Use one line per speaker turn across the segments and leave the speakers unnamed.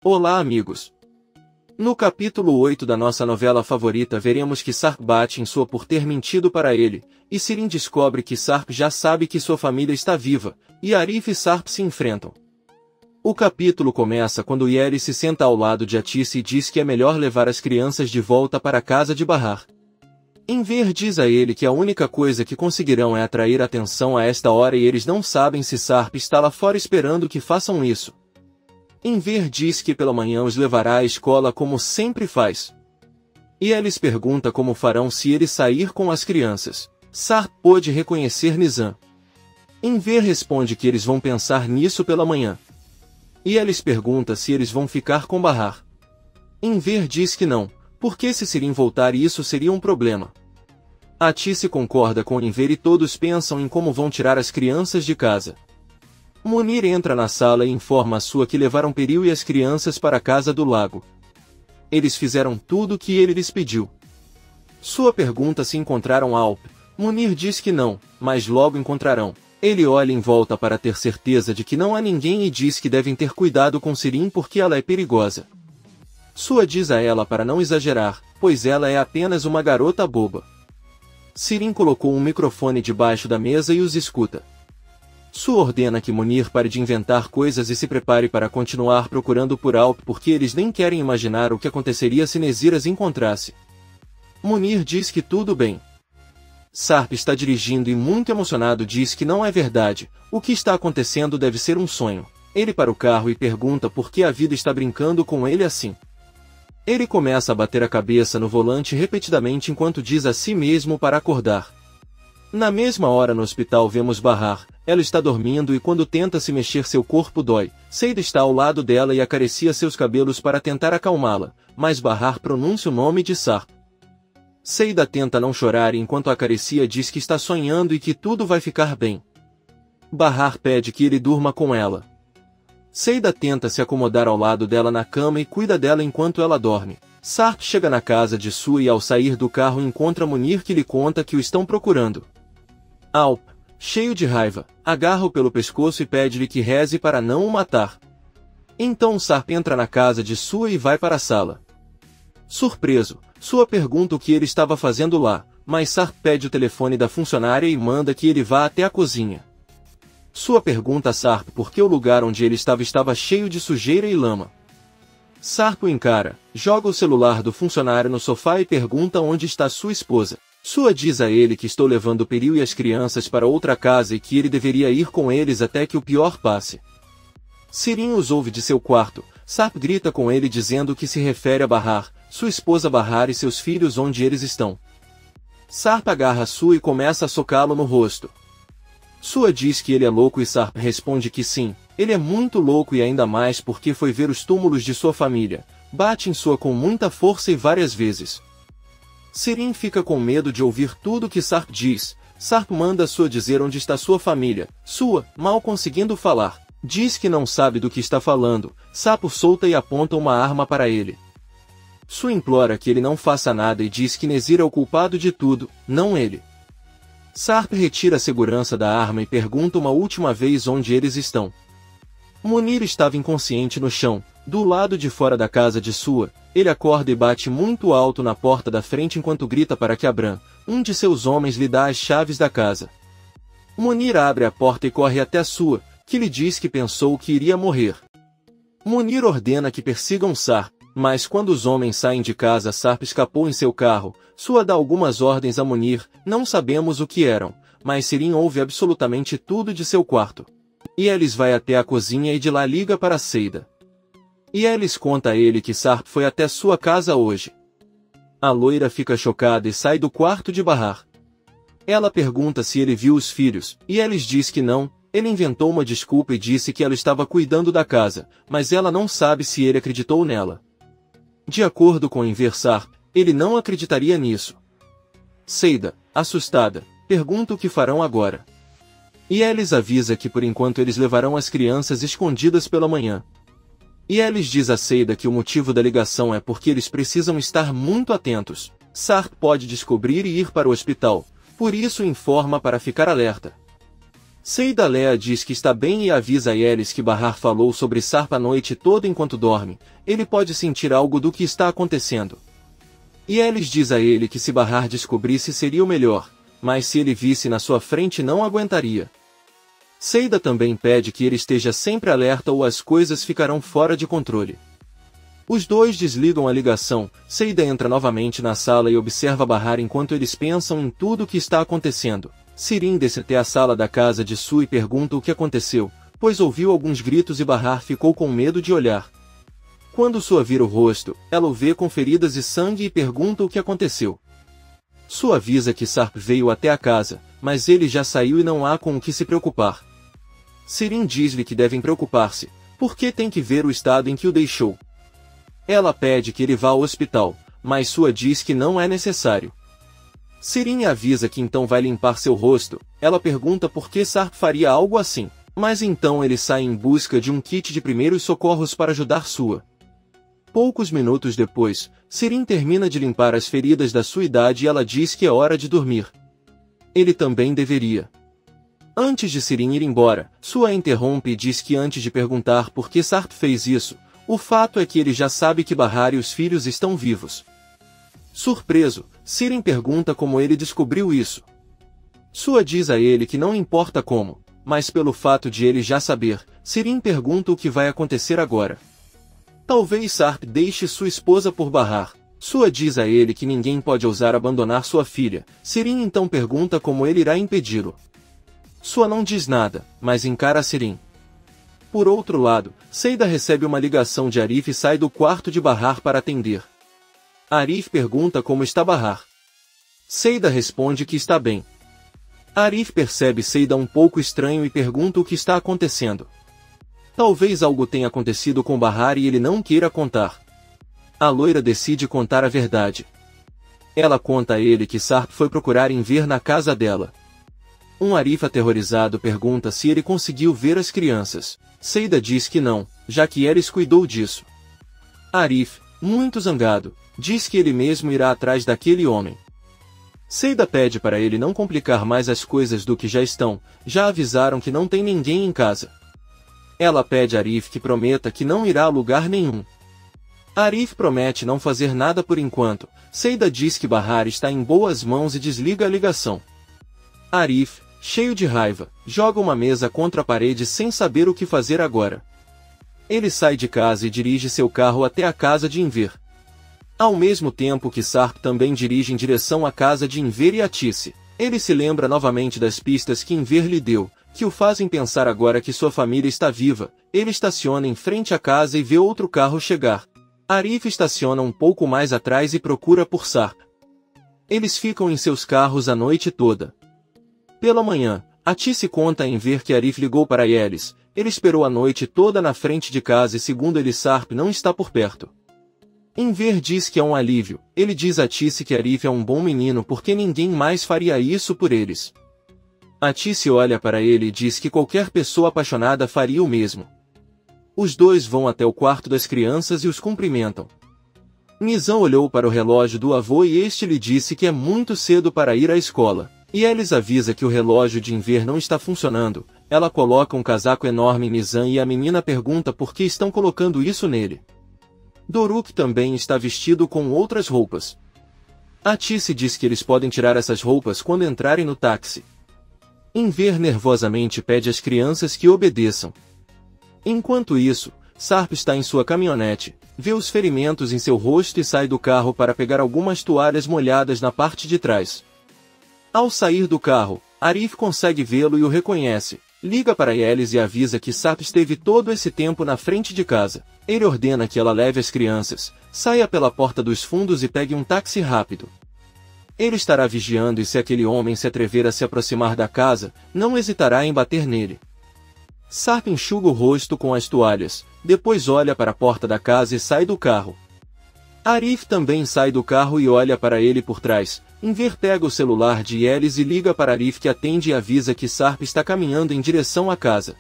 Olá, amigos! No capítulo 8 da nossa novela favorita veremos que Sarp bate em Sua por ter mentido para ele, e Sirin descobre que Sarp já sabe que sua família está viva, e Arif e Sarp se enfrentam. O capítulo começa quando Yeri se senta ao lado de Atice e diz que é melhor levar as crianças de volta para a casa de Bahar. Enver diz a ele que a única coisa que conseguirão é atrair atenção a esta hora e eles não sabem se Sarp está lá fora esperando que façam isso. Enver diz que pela manhã os levará à escola como sempre faz. E Elis pergunta como farão se ele sair com as crianças. Sarp pôde reconhecer Nizam. Enver responde que eles vão pensar nisso pela manhã. E Elis pergunta se eles vão ficar com Bahar. Enver diz que não, porque se Sirin voltar isso seria um problema. Atice concorda com Enver e todos pensam em como vão tirar as crianças de casa. Munir entra na sala e informa a Sua que levaram Peril e as crianças para a casa do lago. Eles fizeram tudo o que ele lhes pediu. Sua pergunta se encontraram Alp. Munir diz que não, mas logo encontrarão. Ele olha em volta para ter certeza de que não há ninguém e diz que devem ter cuidado com Sirin porque ela é perigosa. Sua diz a ela para não exagerar, pois ela é apenas uma garota boba. Sirin colocou um microfone debaixo da mesa e os escuta. Sua ordena que Munir pare de inventar coisas e se prepare para continuar procurando por Alp porque eles nem querem imaginar o que aconteceria se Nezir as encontrasse. Munir diz que tudo bem. Sarp está dirigindo e muito emocionado diz que não é verdade, o que está acontecendo deve ser um sonho. Ele para o carro e pergunta por que a vida está brincando com ele assim. Ele começa a bater a cabeça no volante repetidamente enquanto diz a si mesmo para acordar. Na mesma hora no hospital vemos Bahar. Ela está dormindo e quando tenta se mexer seu corpo dói. Seida está ao lado dela e acaricia seus cabelos para tentar acalmá-la, mas Bahar pronuncia o nome de Sarp. Seida tenta não chorar e enquanto acaricia diz que está sonhando e que tudo vai ficar bem. Bahar pede que ele durma com ela. Seida tenta se acomodar ao lado dela na cama e cuida dela enquanto ela dorme. Sarp chega na casa de Sua e ao sair do carro encontra Munir que lhe conta que o estão procurando. Alp, cheio de raiva, agarra-o pelo pescoço e pede-lhe que reze para não o matar. Então Sarp entra na casa de Sua e vai para a sala. Surpreso, Sua pergunta o que ele estava fazendo lá, mas Sarp pede o telefone da funcionária e manda que ele vá até a cozinha. Sua pergunta a Sarp por que o lugar onde ele estava cheio de sujeira e lama. Sarp o encara, joga o celular do funcionário no sofá e pergunta onde está sua esposa. Sua diz a ele que estou levando Peril e as crianças para outra casa e que ele deveria ir com eles até que o pior passe. Sirin os ouve de seu quarto. Sarp grita com ele dizendo que se refere a Bahar, sua esposa Bahar e seus filhos onde eles estão. Sarp agarra Sua e começa a socá-lo no rosto. Sua diz que ele é louco e Sarp responde que sim, ele é muito louco e ainda mais porque foi ver os túmulos de sua família. Bate em Sua com muita força e várias vezes. Sirin fica com medo de ouvir tudo que Sarp diz. Sarp manda Sua dizer onde está sua família. Sua, mal conseguindo falar, diz que não sabe do que está falando. Sarp solta e aponta uma arma para ele. Sua implora que ele não faça nada e diz que Nezir é o culpado de tudo, não ele. Sarp retira a segurança da arma e pergunta uma última vez onde eles estão. Munir estava inconsciente no chão, do lado de fora da casa de Sua. Ele acorda e bate muito alto na porta da frente enquanto grita para que Abram, um de seus homens, lhe dá as chaves da casa. Munir abre a porta e corre até Sua, que lhe diz que pensou que iria morrer. Munir ordena que persigam Sarp, mas quando os homens saem de casa Sarp escapou em seu carro. Sua dá algumas ordens a Munir, não sabemos o que eram, mas Sirin ouve absolutamente tudo de seu quarto. E Elis vai até a cozinha e de lá liga para Seida. E Elis conta a ele que Sarp foi até sua casa hoje. A loira fica chocada e sai do quarto de Bahar. Ela pergunta se ele viu os filhos, e Elis diz que não. Ele inventou uma desculpa e disse que ela estava cuidando da casa, mas ela não sabe se ele acreditou nela. De acordo com Enver Sarp, ele não acreditaria nisso. Seida, assustada, pergunta o que farão agora. E Elis avisa que por enquanto eles levarão as crianças escondidas pela manhã. E Elis diz a Seida que o motivo da ligação é porque eles precisam estar muito atentos. Sarp pode descobrir e ir para o hospital, por isso informa para ficar alerta. Seida Leia diz que está bem e avisa a Yelis que Bahar falou sobre Sarp a noite toda enquanto dorme. Ele pode sentir algo do que está acontecendo. Yelis diz a ele que se Bahar descobrisse seria o melhor, mas se ele visse na sua frente não aguentaria. Seida também pede que ele esteja sempre alerta ou as coisas ficarão fora de controle. Os dois desligam a ligação. Seida entra novamente na sala e observa Bahar enquanto eles pensam em tudo o que está acontecendo. Sirin desce até a sala da casa de Su e pergunta o que aconteceu, pois ouviu alguns gritos e Bahar ficou com medo de olhar. Quando Su vira o rosto, ela o vê com feridas e sangue e pergunta o que aconteceu. Su avisa que Sarp veio até a casa, mas ele já saiu e não há com o que se preocupar. Sirin diz-lhe que devem preocupar-se, porque tem que ver o estado em que o deixou. Ela pede que ele vá ao hospital, mas Sua diz que não é necessário. Sirin avisa que então vai limpar seu rosto. Ela pergunta por que Sarp faria algo assim, mas então ele sai em busca de um kit de primeiros socorros para ajudar Sua. Poucos minutos depois, Sirin termina de limpar as feridas da sua idade e ela diz que é hora de dormir. Ele também deveria. Antes de Sirin ir embora, Sua interrompe e diz que antes de perguntar por que Sarp fez isso, o fato é que ele já sabe que Bahar e os filhos estão vivos. Surpreso, Sirin pergunta como ele descobriu isso. Sua diz a ele que não importa como, mas pelo fato de ele já saber, Sirin pergunta o que vai acontecer agora. Talvez Sarp deixe sua esposa por Bahar. Sua diz a ele que ninguém pode ousar abandonar sua filha. Sirin então pergunta como ele irá impedi-lo. Sua não diz nada, mas encara Sirin. Por outro lado, Seida recebe uma ligação de Arif e sai do quarto de Bahar para atender. Arif pergunta como está Bahar. Seida responde que está bem. Arif percebe Seida um pouco estranho e pergunta o que está acontecendo. Talvez algo tenha acontecido com Bahar e ele não queira contar. A loira decide contar a verdade. Ela conta a ele que Sarp foi procurar Enver na casa dela. Arif aterrorizado pergunta se ele conseguiu ver as crianças. Seida diz que não, já que Yelis cuidou disso. Arif, muito zangado, diz que ele mesmo irá atrás daquele homem. Seida pede para ele não complicar mais as coisas do que já estão, já avisaram que não tem ninguém em casa. Ela pede a Arif que prometa que não irá a lugar nenhum. Arif promete não fazer nada por enquanto. Seida diz que Bahar está em boas mãos e desliga a ligação. Arif, cheio de raiva, joga uma mesa contra a parede sem saber o que fazer agora. Ele sai de casa e dirige seu carro até a casa de Enver. Ao mesmo tempo que Sarp também dirige em direção à casa de Enver e Atice. Ele se lembra novamente das pistas que Enver lhe deu, que o fazem pensar agora que sua família está viva. Ele estaciona em frente à casa e vê outro carro chegar. Arif estaciona um pouco mais atrás e procura por Sarp. Eles ficam em seus carros a noite toda. Pela manhã, Atice conta a Enver que Arif ligou para Yelis. Ele esperou a noite toda na frente de casa e segundo ele Sarp não está por perto. Enver diz que é um alívio. Ele diz a Atice que Arif é um bom menino porque ninguém mais faria isso por eles. Atice olha para ele e diz que qualquer pessoa apaixonada faria o mesmo. Os dois vão até o quarto das crianças e os cumprimentam. Nizam olhou para o relógio do avô e este lhe disse que é muito cedo para ir à escola. Yelis avisa que o relógio de Enver não está funcionando. Ela coloca um casaco enorme em Nizam e a menina pergunta por que estão colocando isso nele. Doruk também está vestido com outras roupas. Atice diz que eles podem tirar essas roupas quando entrarem no táxi. Enver nervosamente pede às crianças que obedeçam. Enquanto isso, Sarp está em sua caminhonete, vê os ferimentos em seu rosto e sai do carro para pegar algumas toalhas molhadas na parte de trás. Ao sair do carro, Arif consegue vê-lo e o reconhece. Liga para Yelis e avisa que Sarp esteve todo esse tempo na frente de casa. Ele ordena que ela leve as crianças, saia pela porta dos fundos e pegue um táxi rápido. Ele estará vigiando e se aquele homem se atrever a se aproximar da casa, não hesitará em bater nele. Sarp enxuga o rosto com as toalhas, depois olha para a porta da casa e sai do carro. Arif também sai do carro e olha para ele por trás. Enver pega o celular de Yelis e liga para Arif que atende e avisa que Sarp está caminhando em direção à casa.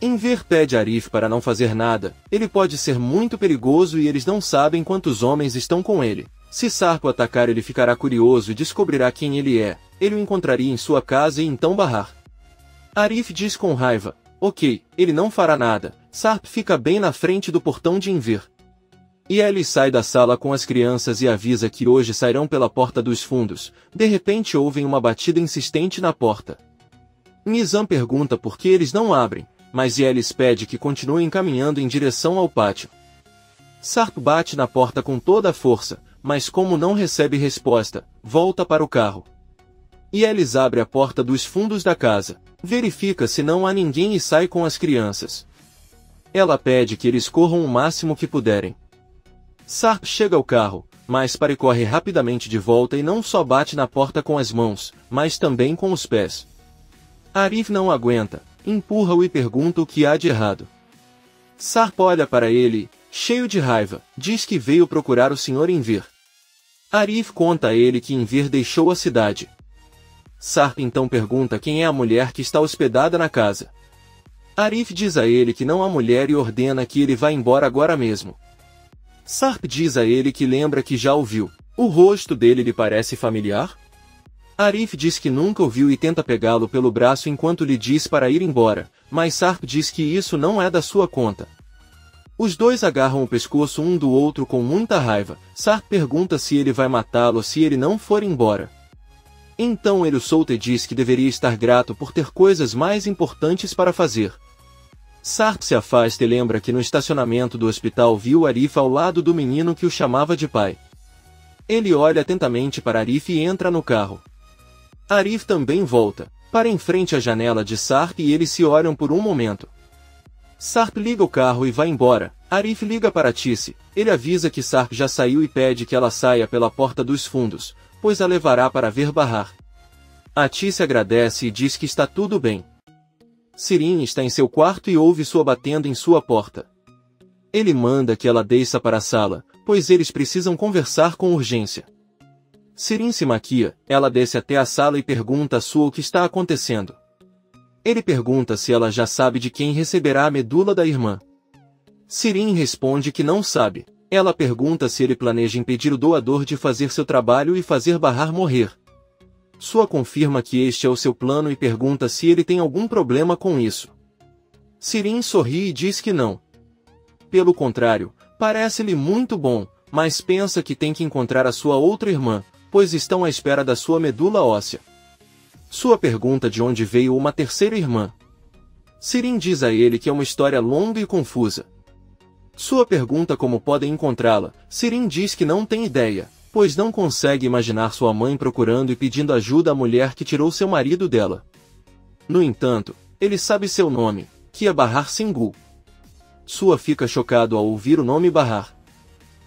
Enver pede a Arif para não fazer nada, ele pode ser muito perigoso e eles não sabem quantos homens estão com ele. Se Sarp o atacar ele ficará curioso e descobrirá quem ele é, ele o encontraria em sua casa e então Bahar. Arif diz com raiva, ok, ele não fará nada. Sarp fica bem na frente do portão de Enver. E ele sai da sala com as crianças e avisa que hoje sairão pela porta dos fundos. De repente ouvem uma batida insistente na porta. Nizam pergunta por que eles não abrem, mas Yelis pede que continuem caminhando em direção ao pátio. Sarp bate na porta com toda a força, mas como não recebe resposta, volta para o carro. Yelis abre a porta dos fundos da casa, verifica se não há ninguém e sai com as crianças. Ela pede que eles corram o máximo que puderem. Sarp chega ao carro, mas corre rapidamente de volta e não só bate na porta com as mãos, mas também com os pés. Arif não aguenta, empurra-o e pergunta o que há de errado. Sarp olha para ele e, cheio de raiva, diz que veio procurar o Sr. Enver. Arif conta a ele que Enver deixou a cidade. Sarp então pergunta quem é a mulher que está hospedada na casa. Arif diz a ele que não há mulher e ordena que ele vá embora agora mesmo. Sarp diz a ele que lembra que já o viu. O rosto dele lhe parece familiar? Arif diz que nunca o viu e tenta pegá-lo pelo braço enquanto lhe diz para ir embora, mas Sarp diz que isso não é da sua conta. Os dois agarram o pescoço um do outro com muita raiva. Sarp pergunta se ele vai matá-lo se ele não for embora. Então ele o solta e diz que deveria estar grato por ter coisas mais importantes para fazer. Sarp se afasta e lembra que no estacionamento do hospital viu Arif ao lado do menino que o chamava de pai. Ele olha atentamente para Arif e entra no carro. Arif também volta, para em frente à janela de Sarp e eles se olham por um momento. Sarp liga o carro e vai embora. Arif liga para Tisse, ele avisa que Sarp já saiu e pede que ela saia pela porta dos fundos, pois a levará para ver Bahar. A Tisse agradece e diz que está tudo bem. Sirin está em seu quarto e ouve sua batendo em sua porta. Ele manda que ela desça para a sala, pois eles precisam conversar com urgência. Sirin se maquia, ela desce até a sala e pergunta a Sua o que está acontecendo. Ele pergunta se ela já sabe de quem receberá a medula da irmã. Sirin responde que não sabe. Ela pergunta se ele planeja impedir o doador de fazer seu trabalho e fazer Bahar morrer. Sua confirma que este é o seu plano e pergunta se ele tem algum problema com isso. Sirin sorri e diz que não. Pelo contrário, parece-lhe muito bom, mas pensa que tem que encontrar a sua outra irmã, pois estão à espera da sua medula óssea. Sua pergunta de onde veio uma terceira irmã. Sirin diz a ele que é uma história longa e confusa. Sua pergunta como podem encontrá-la. Sirin diz que não tem ideia, pois não consegue imaginar sua mãe procurando e pedindo ajuda à mulher que tirou seu marido dela. No entanto, ele sabe seu nome, que é Bahar Singhul. Sua fica chocado ao ouvir o nome Bahar.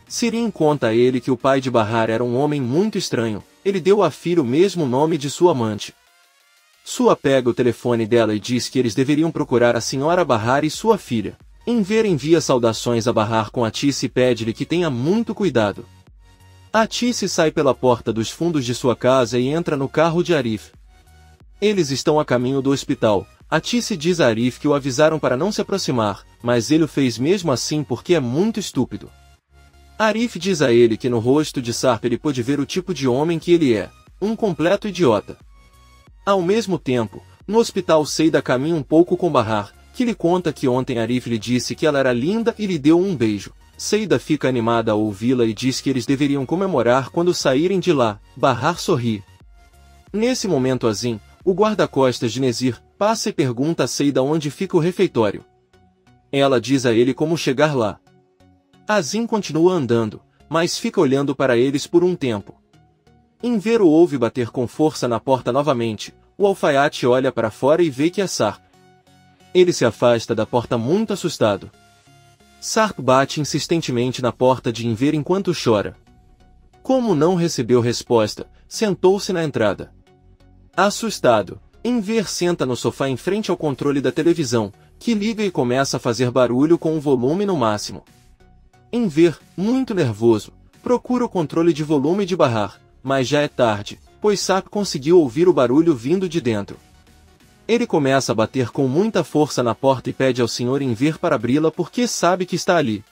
Sirin conta a ele que o pai de Bahar era um homem muito estranho, ele deu à filha o mesmo nome de sua amante. Sua pega o telefone dela e diz que eles deveriam procurar a senhora Bahar e sua filha. Enver envia saudações a Bahar com a Tisse e pede-lhe que tenha muito cuidado. A Tisse sai pela porta dos fundos de sua casa e entra no carro de Arif. Eles estão a caminho do hospital. A Tisse diz a Arif que o avisaram para não se aproximar, mas ele o fez mesmo assim porque é muito estúpido. Arif diz a ele que no rosto de Sarp ele pôde ver o tipo de homem que ele é, um completo idiota. Ao mesmo tempo, no hospital Seida caminha um pouco com Bahar, que lhe conta que ontem Arif lhe disse que ela era linda e lhe deu um beijo. Seida fica animada ao ouvi-la e diz que eles deveriam comemorar quando saírem de lá. Bahar sorri. Nesse momento Azim, o guarda-costas de Nezir, passa e pergunta a Seida onde fica o refeitório. Ela diz a ele como chegar lá. Azim continua andando, mas fica olhando para eles por um tempo. Enver o ouve bater com força na porta novamente. O alfaiate olha para fora e vê que é Sarp. Ele se afasta da porta muito assustado. Sarp bate insistentemente na porta de Enver enquanto chora. Como não recebeu resposta, sentou-se na entrada. Assustado, Enver senta no sofá em frente ao controle da televisão, que liga e começa a fazer barulho com o volume no máximo. Enver, muito nervoso, procura o controle de volume de Bahar, mas já é tarde, pois Sarp conseguiu ouvir o barulho vindo de dentro. Ele começa a bater com muita força na porta e pede ao Sr. Enver para abri-la porque sabe que está ali.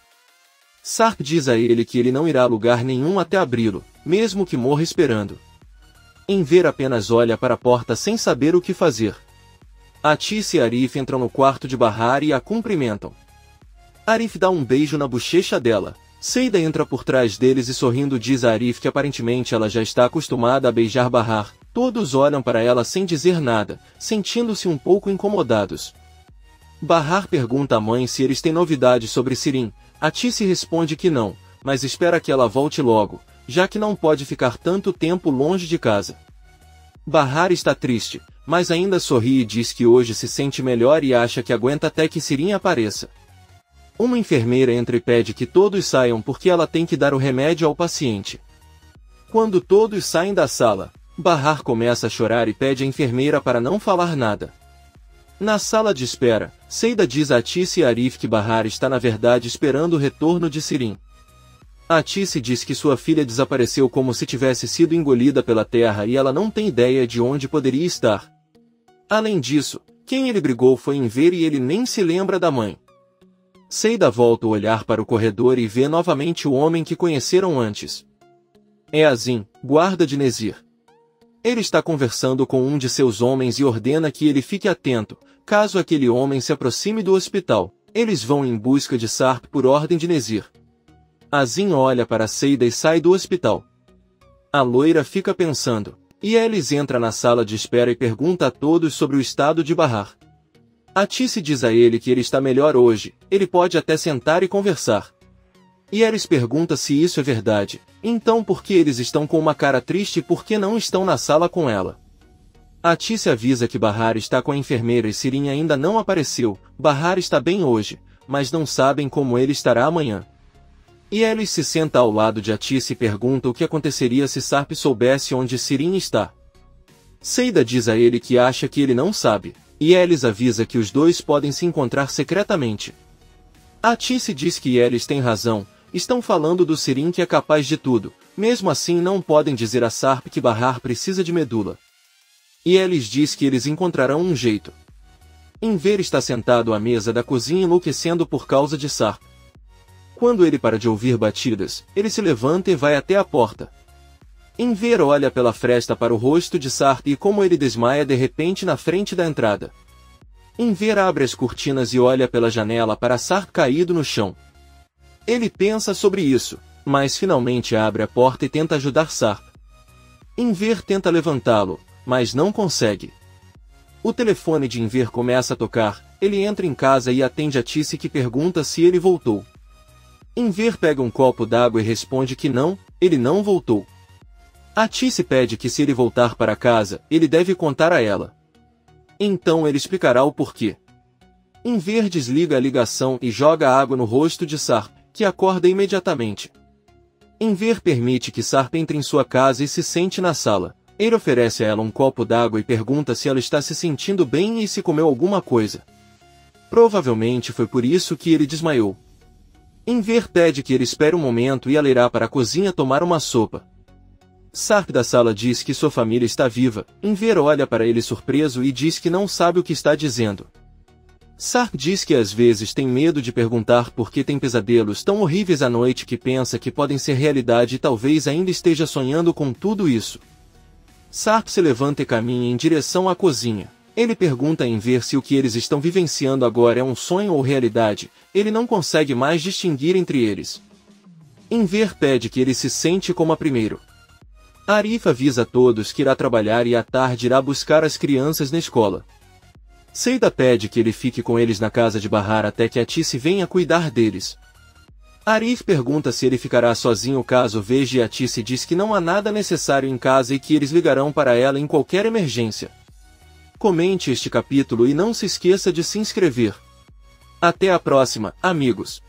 Sarp diz a ele que ele não irá a lugar nenhum até abri-lo, mesmo que morra esperando. Enver apenas olha para a porta sem saber o que fazer. Atice e Arif entram no quarto de Bahar e a cumprimentam. Arif dá um beijo na bochecha dela. Seida entra por trás deles e sorrindo diz a Arif que aparentemente ela já está acostumada a beijar Bahar. Todos olham para ela sem dizer nada, sentindo-se um pouco incomodados. Bahar pergunta à mãe se eles têm novidades sobre Sirin. Atice responde que não, mas espera que ela volte logo, já que não pode ficar tanto tempo longe de casa. Bahar está triste, mas ainda sorri e diz que hoje se sente melhor e acha que aguenta até que Sirin apareça. Uma enfermeira entra e pede que todos saiam porque ela tem que dar o remédio ao paciente. Quando todos saem da sala, Bahar começa a chorar e pede à enfermeira para não falar nada. Na sala de espera, Seida diz a Atice e Arif que Bahar está na verdade esperando o retorno de Sirin. Atice diz que sua filha desapareceu como se tivesse sido engolida pela terra e ela não tem ideia de onde poderia estar. Além disso, quem ele brigou foi Enver e ele nem se lembra da mãe. Seida volta a olhar para o corredor e vê novamente o homem que conheceram antes. É Azim, guarda de Nezir. Ele está conversando com um de seus homens e ordena que ele fique atento, caso aquele homem se aproxime do hospital. Eles vão em busca de Sarp por ordem de Nezir. Azim olha para Seida e sai do hospital. A loira fica pensando, e Elis entra na sala de espera e pergunta a todos sobre o estado de Bahar. Atice diz a ele que ele está melhor hoje, ele pode até sentar e conversar. E Elis pergunta se isso é verdade, então por que eles estão com uma cara triste e por que não estão na sala com ela? Atice avisa que Bahar está com a enfermeira e Sirin ainda não apareceu. Bahar está bem hoje, mas não sabem como ele estará amanhã. E Elis se senta ao lado de Atice e pergunta o que aconteceria se Sarp soubesse onde Sirin está. Seida diz a ele que acha que ele não sabe. E Elis avisa que os dois podem se encontrar secretamente. Atice diz que Elis tem razão, estão falando do Sirin que é capaz de tudo, mesmo assim não podem dizer a Sarp que Bahar precisa de medula. E Elis diz que eles encontrarão um jeito. Enver está sentado à mesa da cozinha enlouquecendo por causa de Sarp. Quando ele para de ouvir batidas, ele se levanta e vai até a porta. Enver olha pela fresta para o rosto de Sarp e como ele desmaia de repente na frente da entrada. Enver abre as cortinas e olha pela janela para Sarp caído no chão. Ele pensa sobre isso, mas finalmente abre a porta e tenta ajudar Sarp. Enver tenta levantá-lo, mas não consegue. O telefone de Enver começa a tocar, ele entra em casa e atende a Atice que pergunta se ele voltou. Enver pega um copo d'água e responde que não, ele não voltou. Atice pede que se ele voltar para casa, ele deve contar a ela. Então ele explicará o porquê. Enver desliga a ligação e joga água no rosto de Sarp, que acorda imediatamente. Enver permite que Sarp entre em sua casa e se sente na sala. Ele oferece a ela um copo d'água e pergunta se ela está se sentindo bem e se comeu alguma coisa. Provavelmente foi por isso que ele desmaiou. Enver pede que ele espere um momento e ela irá para a cozinha tomar uma sopa. Sarp da sala diz que sua família está viva. Enver olha para ele surpreso e diz que não sabe o que está dizendo. Sarp diz que às vezes tem medo de perguntar porque tem pesadelos tão horríveis à noite que pensa que podem ser realidade e talvez ainda esteja sonhando com tudo isso. Sarp se levanta e caminha em direção à cozinha. Ele pergunta a Enver se o que eles estão vivenciando agora é um sonho ou realidade. Ele não consegue mais distinguir entre eles. Enver pede que ele se sente como a primeiro. Arif avisa a todos que irá trabalhar e à tarde irá buscar as crianças na escola. Seida pede que ele fique com eles na casa de Bahar até que Atice venha cuidar deles. Arif pergunta se ele ficará sozinho caso veja e Atice diz que não há nada necessário em casa e que eles ligarão para ela em qualquer emergência. Comente este capítulo e não se esqueça de se inscrever. Até a próxima, amigos!